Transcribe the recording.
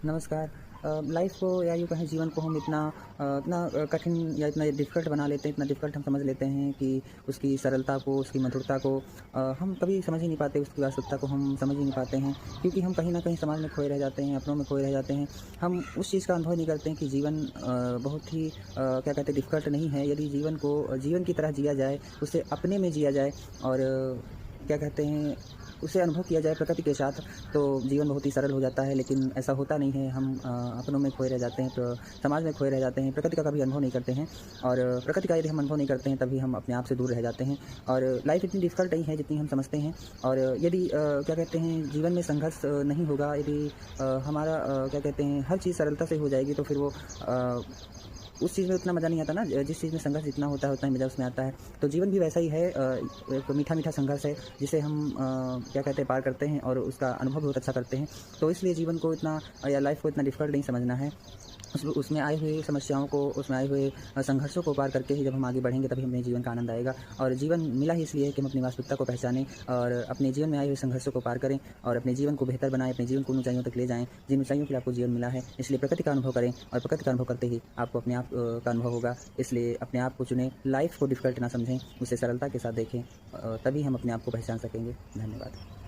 नमस्कार। लाइफ़ को या यूँ कहें जीवन को हम इतना कठिन या इतना डिफ़िकल्ट बना लेते हैं, इतना डिफ़िकल्ट हम समझ लेते हैं कि उसकी सरलता को, उसकी मधुरता को हम कभी समझ ही नहीं पाते, उसकी वास्तविकता को हम समझ ही नहीं पाते हैं। क्योंकि हम कहीं न कहीं समाज में खोए रह जाते हैं, अपनों में खोए रह जाते हैं। हम उस चीज़ का अनुभव नहीं करते हैं कि जीवन बहुत ही क्या कहते हैं डिफ़िकल्ट नहीं है। यदि जीवन को जीवन की तरह जिया जाए, उसे अपने में जिया जाए और क्या कहते हैं उसे अनुभव किया जाए प्रकृति के साथ, तो जीवन बहुत ही सरल हो जाता है। लेकिन ऐसा होता नहीं है, हम अपनों में खोए रह जाते हैं, तो समाज में खोए रह जाते हैं, प्रकृति का कभी अनुभव नहीं करते हैं। और प्रकृति का यदि हम अनुभव नहीं करते हैं, तभी हम अपने आप से दूर रह जाते हैं। और लाइफ इतनी डिफ़िकल्ट नहीं है जितनी हम समझते हैं। और यदि क्या कहते हैं जीवन में संघर्ष नहीं होगा, यदि हमारा क्या कहते हैं हर चीज़ सरलता से हो जाएगी, तो फिर वो उस चीज़ में उतना मज़ा नहीं आता ना, जिस चीज़ में संघर्ष जितना होता है उतना ही मज़ा उसमें आता है। तो जीवन भी वैसा ही है, एक मीठा-मीठा संघर्ष है जिसे हम क्या कहते हैं पार करते हैं और उसका अनुभव बहुत अच्छा करते हैं। तो इसलिए जीवन को इतना या लाइफ़ को इतना डिफ़िकल्ट नहीं समझना है। उसमें आए हुए समस्याओं को, उसमें आए हुए संघर्षों को पार करके ही जब हम आगे बढ़ेंगे, तभी हमें जीवन का आनंद आएगा। और जीवन मिला ही इसलिए है कि हम अपनी वास्तविकता को पहचानें और अपने जीवन में आए हुए संघर्षों को पार करें और अपने जीवन को बेहतर बनाएँ, अपने जीवन को उन ऊँचाइयों तक ले जाएँ, जिन ऊँचाइयों के लिए आपको जीवन मिला है। इसलिए प्रकृति का अनुभव करें और प्रकृति का अनुभव करते ही आपको अपने आप का अनुभव होगा। इसलिए अपने आप को चुनें, लाइफ़ को डिफ़िकल्ट ना समझें, उसे सरलता के साथ देखें, तभी हम अपने आप को पहचान सकेंगे। धन्यवाद।